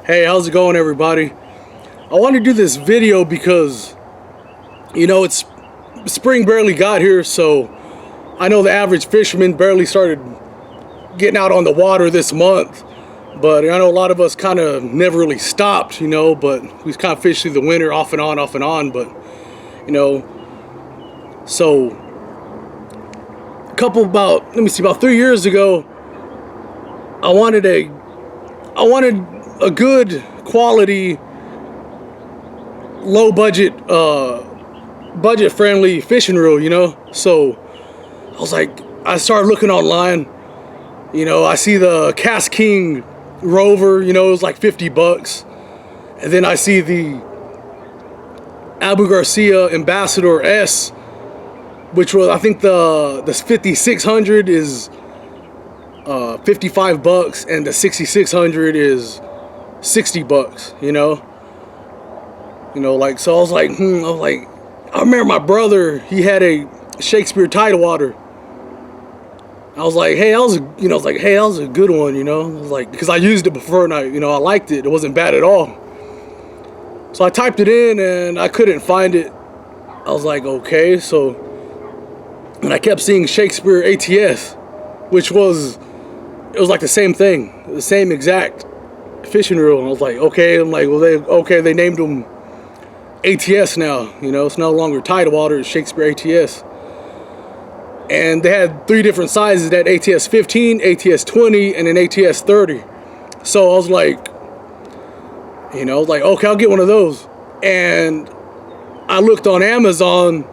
Hey, how's it going, everybody? I want to do this video because, it's spring barely got here, so I know the average fisherman barely started getting out on the water this month. But I know a lot of us kind of never really stopped, but we kind of fished through the winter off and on, But, so about 3 years ago, I wanted a good quality, low budget, budget friendly fishing reel, So I started looking online. I see the Cast King Rover, it was like $50. And then I see the Abu Garcia Ambassador S, which was, I think the 5600 is $55, and the 6600 is $60. So I was like, I remember my brother, he had a Shakespeare Tidewater. I was like, hey, that was a good one, because I used it before and I liked it. It wasn't bad at all. So I typed it in and I couldn't find it. I was like, okay, and I kept seeing Shakespeare ATS, which was like the same thing, the same exact fishing reel. And I was like, okay, they named them ATS now, it's no longer Tidewater, it's Shakespeare ATS. And they had 3 different sizes, that ATS 15, ATS 20, and an ATS 30. So I was like, okay, I'll get one of those. And I looked on Amazon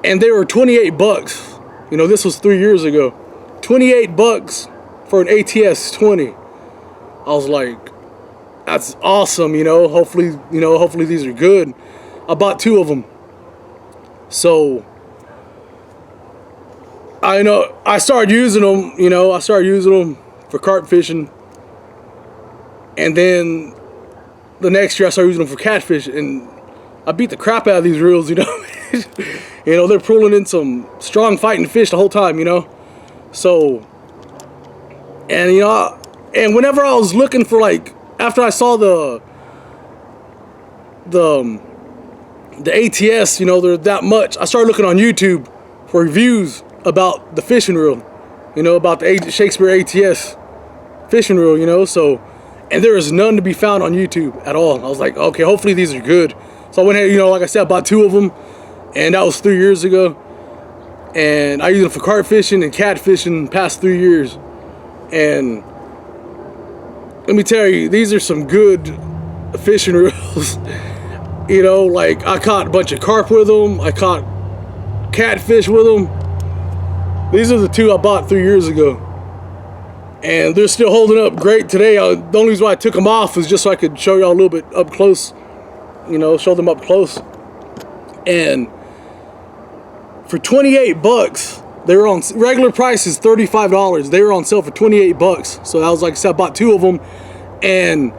and they were $28. This was 3 years ago. $28 for an ATS 20. I was like, that's awesome, hopefully these are good. I bought 2 of them. So I started using them, for carp fishing. And then the next year I started using them for catfish, and I beat the crap out of these reels, they're pulling in some strong fighting fish the whole time, So, and and whenever I was looking for, after I saw the ATS, they're that much, I started looking on YouTube for reviews about the fishing reel, about the Shakespeare ATS fishing reel, so, and there is none to be found on YouTube at all. I was like, okay, hopefully these are good. So I went ahead, like I said, I bought 2 of them, and that was 3 years ago. And I use them for carp fishing and catfishing past 3 years. And let me tell you, these are some good fishing reels. I caught a bunch of carp with them. I caught catfish with them. These are the 2 I bought 3 years ago. And they're still holding up great today. The only reason why I took them off is just so I could show y'all a little bit up close. Show them up close. And for $28, they were on regular price is $35. They were on sale for $28. So that was, like I said, I bought 2 of them. And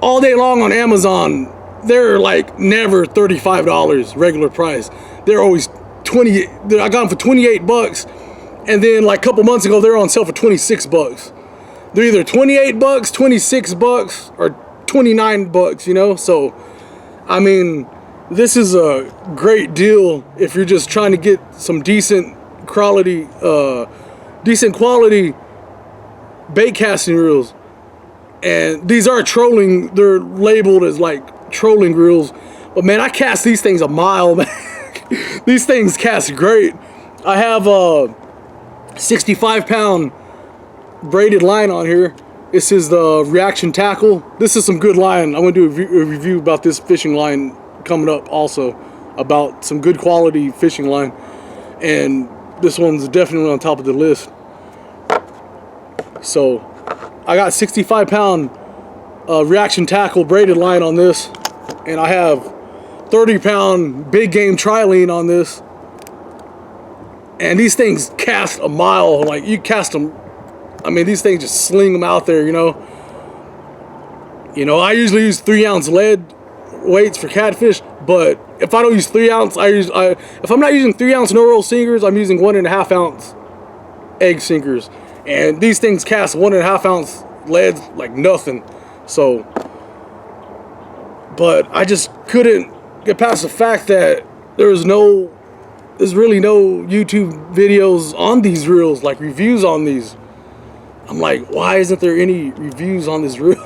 all day long on Amazon, they're never $35 regular price. They're always I got them for $28, and then a couple months ago they were on sale for $26. They're either $28, $26, or $29. So I mean, this is a great deal if you're just trying to get some decent quality bait casting reels. And these are trolling, they're labeled as trolling reels, but man, I cast these things a mile, man. These things cast great. I have a 65-pound braided line on here. This is the Reaction Tackle. This is some good line. I'm going to do a review about this fishing line coming up also, about some good quality fishing line. And this one's definitely on top of the list. So I got 65-pound Reaction Tackle braided line on this, and I have 30-pound big game trilene on this. And these things cast a mile. You cast them, I mean, these things just sling them out there, I usually use 3-ounce lead weights for catfish, but if I don't use 3-ounce, if I'm not using 3-ounce no-roll sinkers, I'm using 1.5-ounce egg sinkers. And these things cast 1.5-ounce leads like nothing. So, but I just couldn't get past the fact that there's really no YouTube videos on these reels, like reviews on these. I'm like, why isn't there any reviews on this reel?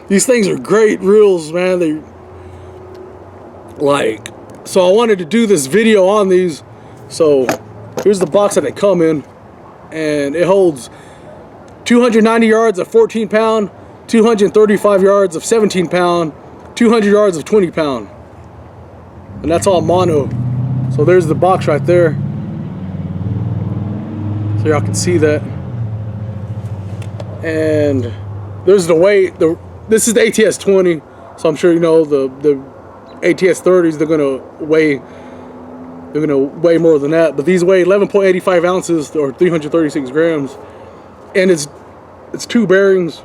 These things are great reels, man. They like, so I wanted to do this video on these. So here's the box that they come in, and it holds 290 yards of 14 pound, 235 yards of 17 pound, 200 yards of 20 pound. And that's all mono. So there's the box right there. So y'all can see that. And there's the weight. This is the ATS 20. So I'm sure you know the ATS 30s, they're gonna weigh more than that. But these weigh 11.85 ounces or 336 grams. And it's two bearings.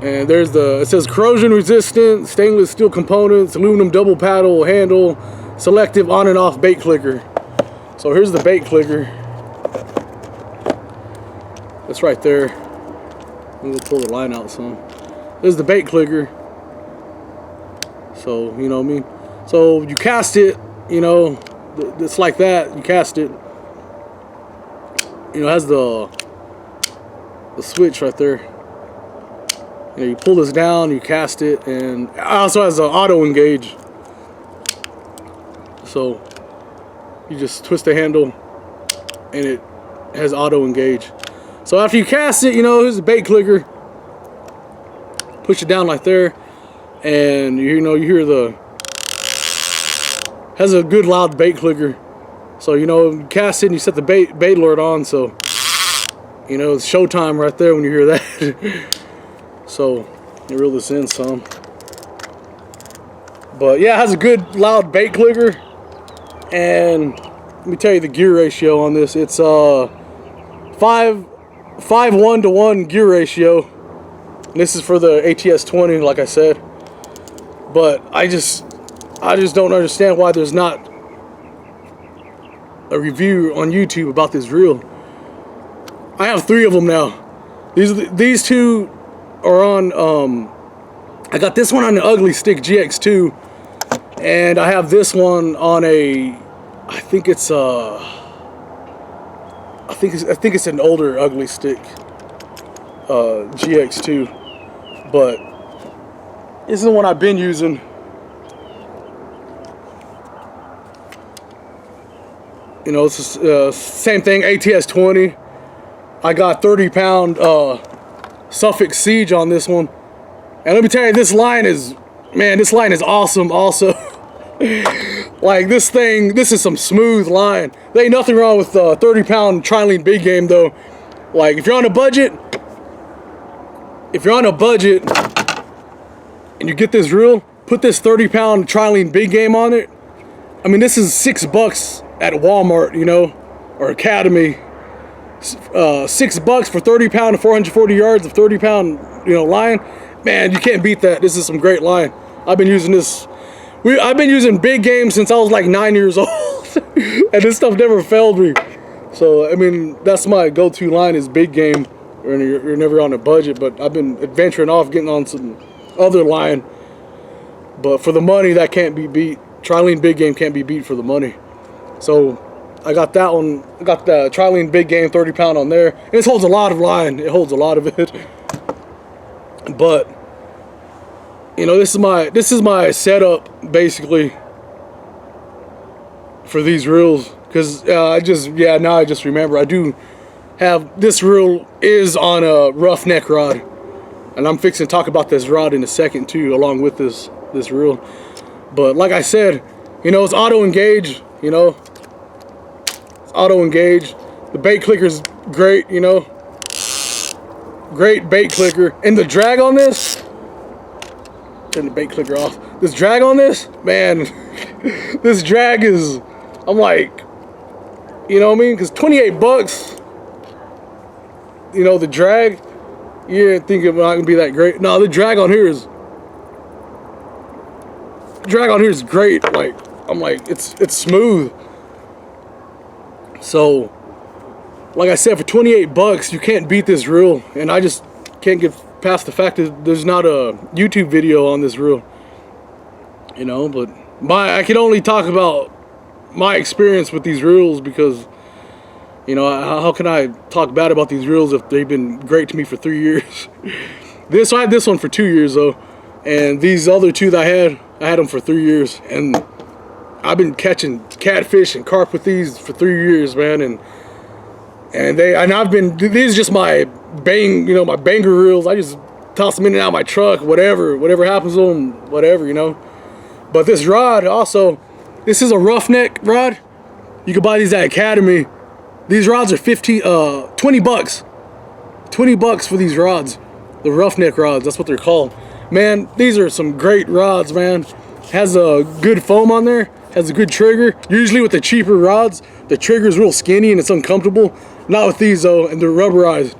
And there's it says corrosion resistant, stainless steel components, aluminum double paddle handle, selective on and off bait clicker. So here's the bait clicker. That's right there. We'll pull the line out some. There's the bait clicker. So, you know what I mean? So you cast it, you know, it's like that. You cast it. You know, it has the switch right there. You know, you pull this down, you cast it, and it also has an auto engage. So you just twist the handle and it has auto engage. So after you cast it, you know, here's the bait clicker. Push it down like there, and you know, you hear has a good loud bait clicker. So, you know, you cast it and you set the bait alert on, so you know it's showtime right there when you hear that. So you reel this in some. But yeah, it has a good loud bait clicker. And let me tell you the gear ratio on this. It's 5:1 gear ratio. And this is for the ATS 20, like I said. But I just don't understand why there's not a review on YouTube about this reel. I have 3 of them now. These 2 are on, I got this one on the Ugly Stick GX2, and I have this one on I think it's an older Ugly Stick GX2, but this is the one I've been using. You know, it's the same thing, ATS 20. I got 30-pound Suffolk Siege on this one. And let me tell you, this line is awesome also. Like this is some smooth line. There ain't nothing wrong with 30-pound Trilene big game though. Like if you're on a budget and you get this reel, put this 30-pound Trilene big game on it. I mean, this is $6 at Walmart, you know, or Academy. $6 for 30-pound and 440 yards of 30-pound, you know, line. Man, you can't beat that. This is some great line. I've been using this. I've been using big game since I was like 9 years old, and this stuff never failed me. So I mean, that's my go-to line is big game. When you're never on a budget, but I've been adventuring off, getting on some other line. But for the money, that can't be beat. Trilene big game can't be beat for the money. So I got that one. I got the Trilene big game 30-pound on there. And it holds a lot of line. It holds a lot of it. But you know, this is my setup basically for these reels. Because now I just remember I do have this reel is on a roughneck rod, and I'm fixing to talk about this rod in a second too, along with this reel. But like I said, you know, it's auto engage. You know, it's auto engage. The bait clicker's great. You know, great bait clicker. And the drag on this. Turn the bait clicker off. This drag on this, man. This drag is. I'm like, you know what I mean? Because $28. You know, the drag, you didn't think it's not gonna be that great. No, the drag on here is great. Like, I'm like, it's smooth. So like I said, for 28 bucks, you can't beat this reel. And I just can't get past the fact that there's not a YouTube video on this reel. You know, but I can only talk about my experience with these reels because, you know, how can I talk bad about these reels if they've been great to me for 3 years? I had this one for 2 years though, and these other two that I had them for 3 years, and I've been catching catfish and carp with these for 3 years, man, and these are just my my banger reels. I just toss them in and out of my truck, whatever happens to them, whatever, you know. But this rod also, this is a roughneck rod. You can buy these at Academy. These rods are 20 bucks. 20 bucks for these rods. The roughneck rods, that's what they're called. Man, these are some great rods, man. Has a good foam on there, has a good trigger. Usually with the cheaper rods, the trigger's real skinny and it's uncomfortable. Not with these though, and they're rubberized.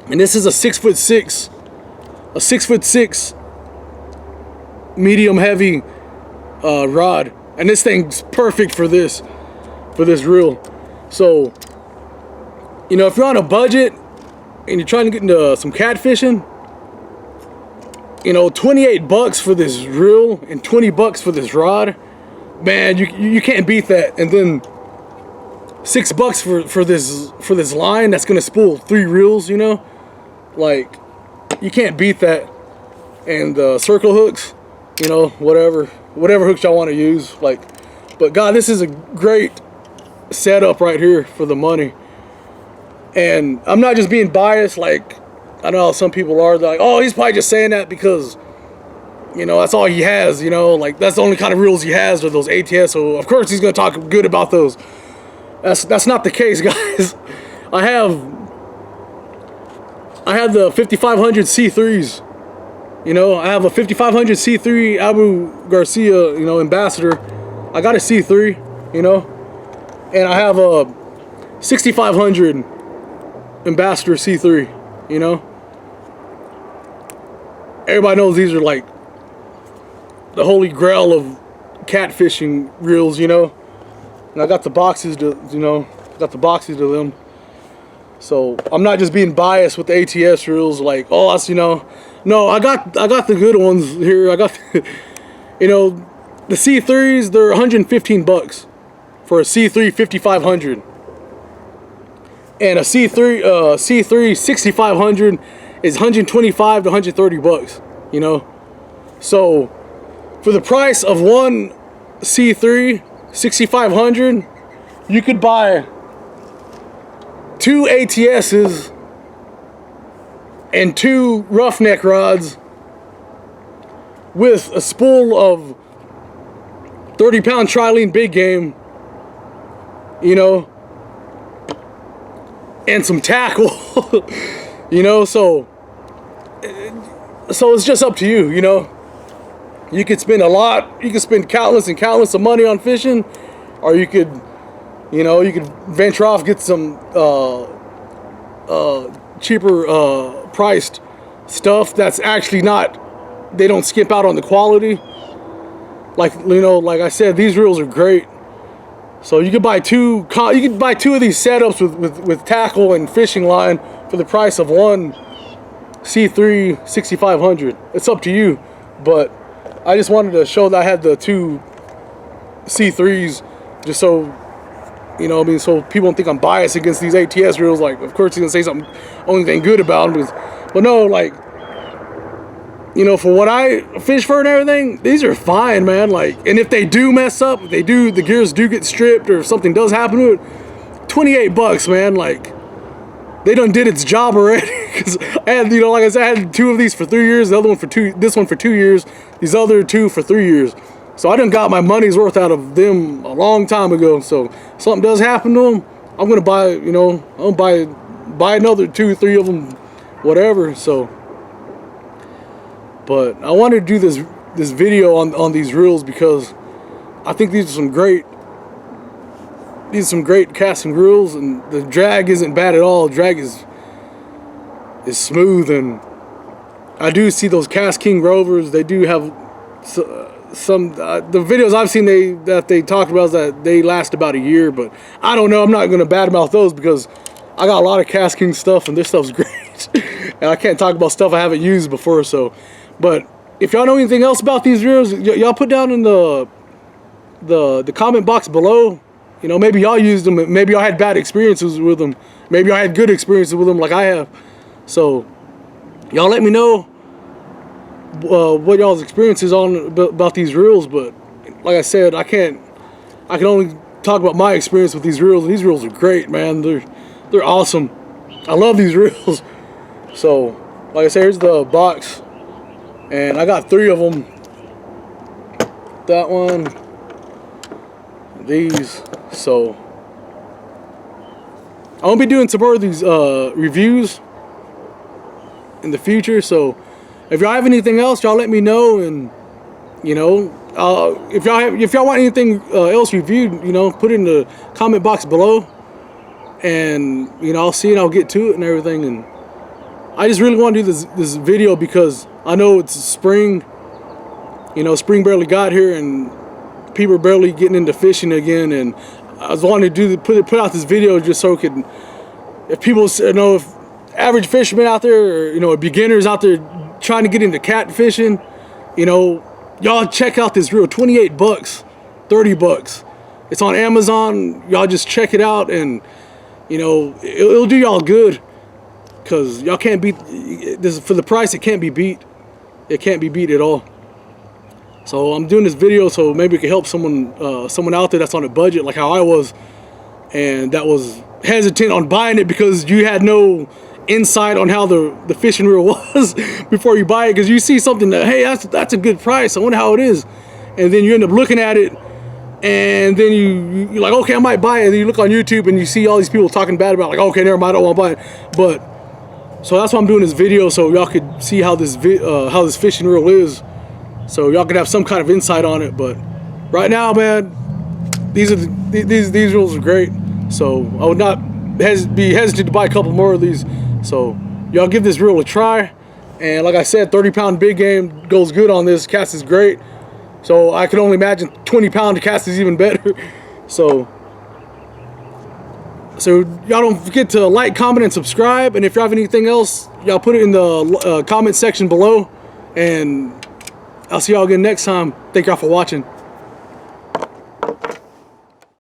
And this is a 6'6", a 6'6" medium heavy rod. And this thing's perfect for this reel. So, you know, if you're on a budget and you're trying to get into some catfishing, you know, 28 bucks for this reel and 20 bucks for this rod, man, you can't beat that. And then $6 for this line that's gonna spool 3 reels, you know, like you can't beat that. And circle hooks, you know, whatever hooks y'all want to use, like. But God, this is a great setup right here for the money. And I'm not just being biased, like I know how some people are. They're like, oh, he's probably just saying that because, you know, that's all he has, you know, like that's the only kind of reels he has are those ATS, so of course he's gonna talk good about those. That's not the case, guys. I have the 5500 C3s. You know, I have a 5500 C3 Abu Garcia, you know, Ambassador. I got a C3, you know, and I have a 6500 Ambassador C3, you know. Everybody knows these are like the holy grail of catfishing reels, you know. And I got the boxes to, you know, to them. So I'm not just being biased with the ATS reels, like, oh, that's, you know. No, I got the good ones here. I got, you know, the C3s. They're 115 bucks for a C3 5500, and a C3 6500 is 125 to 130 bucks. You know, so for the price of one C3 6500, you could buy 2 ATSs and 2 roughneck rods with a spool of 30-pound trilene big game, you know, and some tackle, you know. So it's just up to you, you know. You could spend countless and countless of money on fishing, or you could, you know, you could venture off, get some cheaper priced stuff that's actually not, they don't skimp out on the quality. Like, you know, like I said, these reels are great. So you could buy two of these setups with tackle and fishing line for the price of one C3 6500. It's up to you, but I just wanted to show that I had the 2 C3s, just so, you know, I mean, so people don't think I'm biased against these ATS reels. Like, of course he's gonna say something, only thing good about them, but no, like, you know, for what I fish for and everything, these are fine, man. Like, and if they do mess up, if the gears do get stripped, or if something does happen to it, 28 bucks, man. Like, they done did its job already. Because I had, you know, like I said, I had 2 of these for 3 years, the other one for 2, this one for 2 years, these other 2 for 3 years. So I done got my money's worth out of them a long time ago. So if something does happen to them, I'm gonna buy, you know, I'm gonna buy another 2, 3 of them, whatever. So, but I wanted to do this video on these reels because I think these are some great casting reels, and the drag isn't bad at all. Drag is smooth, and I do see those Cast King Rovers. They do have the videos I've seen that they talked about is that they last about a year, but I don't know. I'm not gonna badmouth those because I got a lot of Cast King stuff and this stuff's great, and I can't talk about stuff I haven't used before. So, but if y'all know anything else about these reels, y'all put down in the comment box below. You know, maybe y'all used them, maybe y'all had bad experiences with them, maybe y'all had good experiences with them like I have. So y'all let me know what y'all's experiences on about these reels. But like I said, I can only talk about my experience with these reels, and these reels are great, man. They're awesome. I love these reels. So like I said, here's the box, and I got 3 of them. That one, these. So I'm gonna be doing some more of these reviews in the future. So if y'all have anything else, y'all let me know. And you know, if y'all want anything else reviewed, you know, put it in the comment box below, and you know, I'll see it, I'll get to it and everything. And I just really want to do this video because I know it's spring. You know, spring barely got here, and people are barely getting into fishing again. And I was wanting to put out this video just so it could, if people, you know, if average fishermen out there, or you know, beginners out there trying to get into catfishing, you know, y'all check out this reel. 28 bucks, 30 bucks. It's on Amazon. Y'all just check it out, and you know, it'll do y'all good, because y'all can't beat this for the price. It can't be beat. It can't be beat at all. So I'm doing this video so maybe it can help someone out there that's on a budget like how I was, and that was hesitant on buying it because you had no insight on how the fishing reel was before you buy it. Because you see something that, hey, that's a good price, I wonder how it is, and then you end up looking at it, and then you're like, okay, I might buy it. And then you look on YouTube and you see all these people talking bad about it, like, okay, never mind, I don't want to buy it. But so that's why I'm doing this video, so y'all could see how this fishing reel is, so y'all can have some kind of insight on it. But right now, man, these reels are great. So I would not be hesitant to buy a couple more of these. So y'all give this reel a try. And like I said, 30-pound big game goes good on this. Cast is great. So I can only imagine 20-pound cast is even better. So y'all don't forget to like, comment, and subscribe. And if you have anything else, y'all put it in the comment section below. And I'll see y'all again next time. Thank y'all for watching.